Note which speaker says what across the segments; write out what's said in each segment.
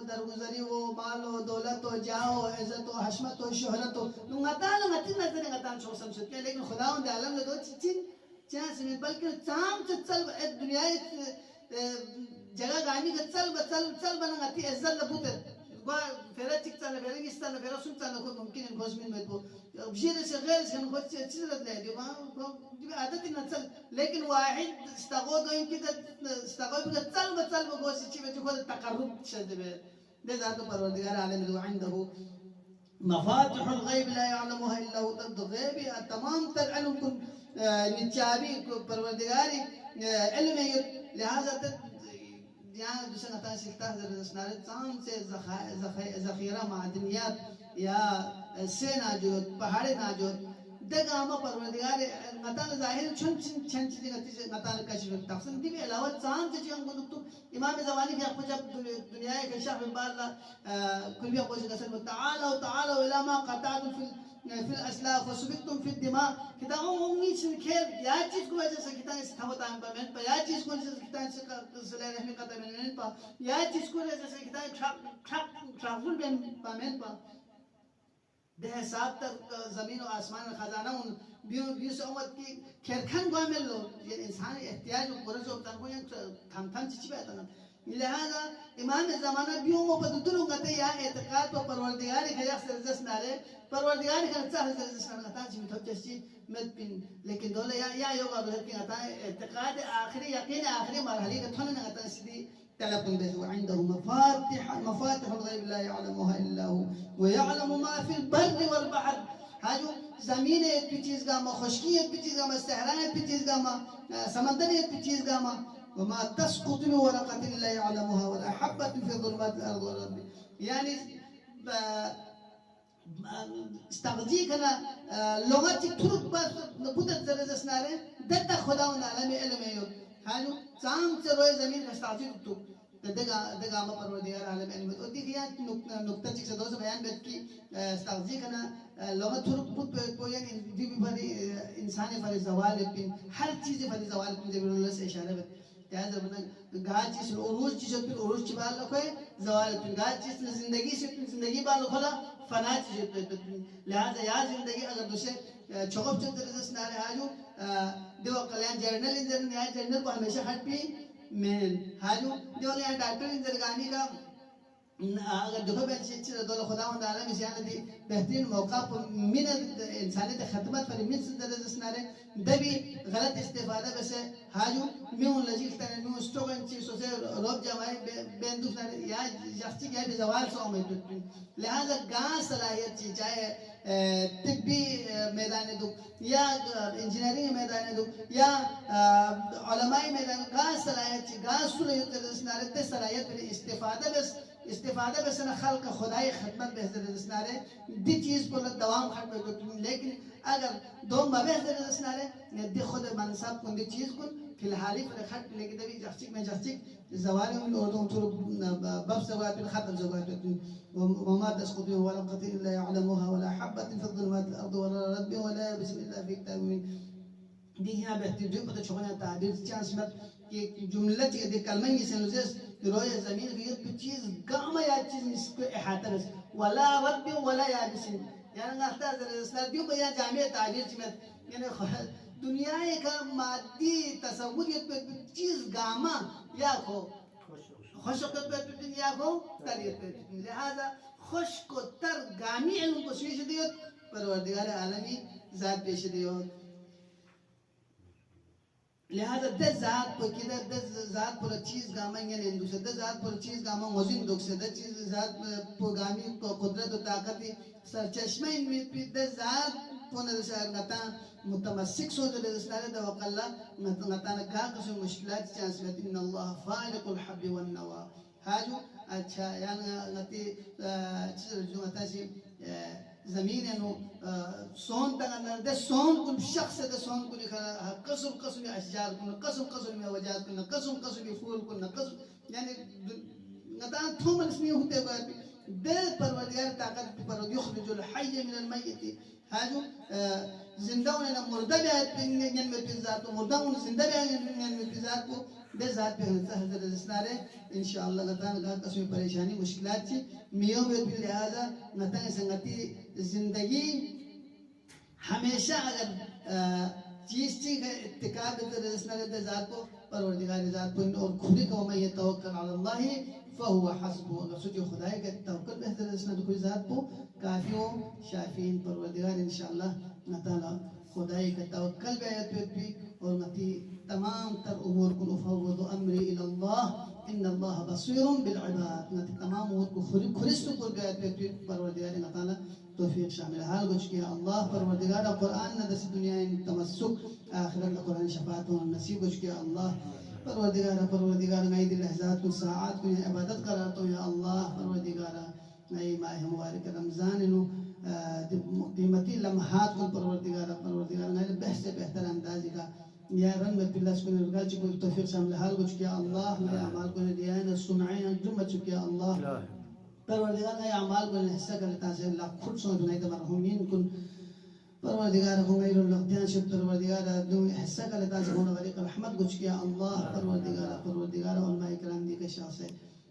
Speaker 1: درگزری و مال و دولت و جاه و عزت و حشمت و شہرت و نغتان نغتین نظر نغتان شو سمجھتے ہیں لیکن خداوند عالم نے دو چین چانس میں بلکہ چام چل دنیا جگہ گامی کا چل بنا غتی عزت لبوتر فیرا تک چانا فیرا گستانا فیرا سن چانا خود ممکن ان خوش من مدبو بجیر سے غیر سے ان خود چیز رد لے دیو عادت نچل لیکن واحد استغود و انکی استغود بگا چل بگوسی چی بچی خود تقرب شد بے دے ذات پروردگار عالم دو عنده مفاتح الغیب لا يعلمها الا هو تد غیبی تمام تر علم کن نچابی پروردگاری علم لہذا تد یہاں دوسرے نتائج سکتا ہے رسنارے تمام سے ذخیرہ معدنیات یا سے ناجود پہاڑے ناجود دگا ہما پروردگار نتائج ظاہر چھن چیزیں نتائج کشف تقسیم دی بھی علاوہ تمام سے چیزیں کو تو امام زمانی بھی آپ جب دنیا کے شاہ بن بار کل بھی اپوزی قسم تعالوا الى ما قطعتم في الاسلاف وسبقتم في الدماء کتابوں امید سے خیر یا چیز کو وجہ سے کتاب سے تھوتا ہے پمن پر یا چیز کو وجہ سے کتاب سے صلی رحمی قطع من پر یا چیز کو وجہ سے کتاب ٹرافل بن پمن پر دے حساب تک زمین و آسمان خزانہ ان بیس امت کی کھرکھن گوہ میں لو یہ انسانی احتیاج و قرض و تنگو یا تھم چیچی بیتا نا لہذا امام زمانہ بیوم و پددنوں گتے یا اعتقاد و پروردگاری کا یک سرزس نارے پروردگاری کا نتسا سرزس نارے گتا چی متوجہ چیزی مد پین لیکن دولے یا یوگا بہت کی گتا اعتقاد آخری یقین آخری مرحلی کا تھونے گتا سیدھی تلقن بيته عنده مفاتح الغيب لا يعلمها إلا هو ويعلم ما في البر والبحر هاجو زمین ایک بھی چیز گاما خشکی ایک بھی چیز گاما استحران ایک بھی چیز گاما سمندر ایک بھی چیز گاما وما تسقط من ورقة لا يعلمها ولا حبة في ظلمات الأرض ولا رب يعني استغذي كنا لغتي ترك بس نبودت زرز سناره دتا خدا ونعلم علم يود هاجو سام سروي زمین کا استغذي تو دگا ما پروردگار عالم علم اور دیکھیا نقطہ چک سے دو سے بیان بیت کی استغذی کنا لغت ترک بود کو یعنی دی بھی انسانی فر زوال پن ہر چیز فر زوال پن جبر اللہ سے اشارہ بیت لہذا بنا گاہ چیز العروج چیز پن عروج چی بال رکھو ہے زوال پن گاہ چیز زندگی سے زندگی بال رکھو فنا چیز پن لہذا یا زندگی اگر دوسرے چھوپ چوت رزس نارے آجو دیو قلیان جرنل انجر نیا جرنل کو ہمیشہ ہٹ پی من حاجو دیو لیا ڈاکٹر انزرگانی کا اگر دکھو بیت چیز دولہ خداوند عالم اسیان دی بہترین موقع من انسانیت خدمت پر من صدر رسنارے دبی غلط استفادہ بسے حاجو میون لجیل تانے میون استوگن چیز اسے روب جامعی بیندوک نارے یا جخچی کیا بھی زوال سو میں لہذا گاں صلاحیت چیز چاہے طبی میدان دو یا انجینئرنگ میدان دو یا علمائی میدان گاں صلاحیت چیز گاں صلاحیت رسنارے تے صلاحیت پر استفادہ بس نہ خلق خدای خدمت بہتر رسنارے دی چیز کو دوام خدمت کرتے لیکن اگر دو مبہتر رسنارے دی خود منصب کن دی چیز کن فی الحالی پر خط لیکن دبی جخچک میں جخچک زوال من اردو ترو باب زوال من خطر زوال وما تسقط من ورقة الا يعلمها ولا حبة في الظلمات الارض ولا رب ولا بسم الله في كتاب مبين دی یہاں بہتر جو پتہ چھوڑنا تعبیر چانس مت کہ جملہ دی کلمہ یہ سنوزس روئے زمین کی چیز گاما یا چیز اس کو احاطہ بس ولا رب ولا یابسین یعنی نحتا اسلام دیو بیا جامع تعبیر چمت یعنی دنیا کا مادی تصوریت پہ چیز گاما یا کو خشک پہ دنیا کو تریت پہ لہذا خشک و تر گامی علم کو سویش دیوت پروردگار عالمی ذات پیش دیوت لہذا دس ذات پر کدھا دس ذات پر چیز گاما یا نندو سے دس ذات پر چیز گاما موزن دکھ سے دس چیز ذات پر گامی قدرت و طاقتی سرچشمہ ان میں دس ذات پر نظر نتا متمسک سو جو دس نارے دو وقت اللہ نتا نگاہ قسم مشکلات چانس لیتی ان اللہ فالق الحب والنوا حاجو اچھا یعنی نتی چیز جو نتا سی زمین انو سون تنگر ده سون کن شخص ده سون کن قسم قسم اشجار کن قسم وجات کن قسم پھول کن قسم یعنی نتان تھومن اس میں ہوتے گئے ده پروردگار طاقت پر يخرج الحي من الميت هاجو زندون انا مرده بیاد نن می پیزات مردون زنده بیاد نن می پیزات کو ده ذات پہ حضرت اسنارے انشاءاللہ تعالی کا قسم پریشانی مشکلات چی میو به لہذا نتا سنگتی زندگی ہمیشہ اگر چیز کا اتکاب حضرت ذات کو پروردگار ذات کو اور خود کو میں توکل علی اللہ فهو حسبه اگر سوچو خدای کا توکل بہتر اسنا تو کوئی ذات کو کافی ہو شافین پروردگار انشاءاللہ تعالی خدای کا توکل بیعت بھی اور نتی تمام تر امور کو افوض امری الى اللہ ان اللہ بصیر بالعباد نتی تمام امور کو خرست کو بیعت بھی پروردگار تعالی توفیق شامل حال گوش کیا اللہ پروردگار قرآن ندس دنیا تمسک آخرت قرآن شفاعت و نصیب گوش کیا اللہ پروردگار عید اللحظات کو ساعات کو عبادت کراتو یا اللہ پروردگار نئی ماہ مبارک رمضان انو قیمتی لمحات کو پروردگار نئی بہت سے بہتر اندازی کا یا رن میں پلس کو نرگا چکو توفیق شامل حال گوش کیا اللہ نئی اعمال کو ندیائن سنعین جمع چکیا اللہ پروردگار نئی اعمال کو حصہ کرتا سے اللہ خود سو دنائی تمرحومین کن پروردگار غیر اللقدیان شد پروردگار حصہ کرتا سے ہونا غریق رحمت گوش کیا اللہ پروردگار علماء کرام دی کے شاہ سے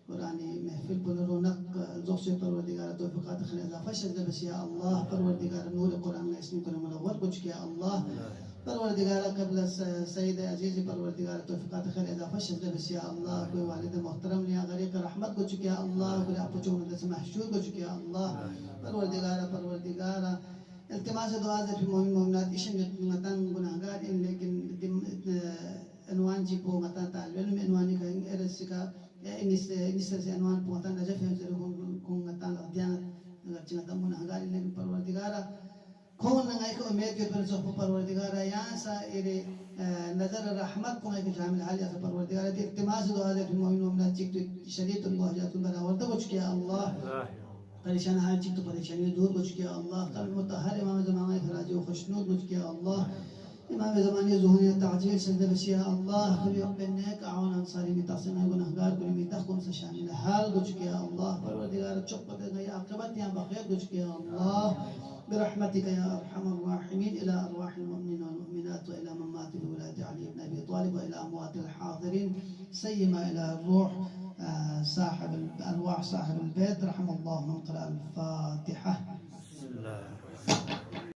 Speaker 1: قرآنی محفل پر رونق ذوق سے پروردگار توفیقات خیر اضافہ شد بس یا اللہ پروردگار نور قرآن اسمی کرم منور گوش کیا اللہ پروردگار قبل سید عزیز پروردگار توفیقات خیر اضافہ شد بس یا اللہ کوئی والد محترم لیا غریق رحمت گوش کیا اللہ کوئی آپ چون سے محشور گوش کیا اللہ پروردگار التماس دعا ذات مومنات اشن متان گناہگار ان لیکن عنوان جی پو متان طالب علم عنوانی کا ارس کا انس سے عنوان پو متان نجف ہے کو متان دیانت اگر چنتا گناہگار ان لیکن پروردگار کون نگائی کو امید کے پر صحب پروردگار یہاں سا ارے نظر رحمت کو میں شامل حال یا پروردگار التماس دعا ذات مومنات چیک تو شریعت کو حاجات برآورد گوش کیا اللہ پریشان حال چیک تو پریشانی دور گوش کیا اللہ قلب متحر امام زمانی فراجی و خوشنود گوش کیا اللہ امام زمانی ذہنی تعجیل سجدہ بسیا اللہ خبی اقبل نیک اعوان انصاری متاثنہ گناہگار کلی میتخون سے شامل حال گوش کیا اللہ پروردگار چپت گئی عاقبت یا بخیر گوش کیا اللہ برحمتك يا ارحم الراحمين الى ارواح المؤمنين والمؤمنات والى من مات بولاده علي بن ابي طالب والى اموات الحاضرين سيما الى الروح صاحب الارواح صاحب البيت رحم الله من قرأ الفاتحه.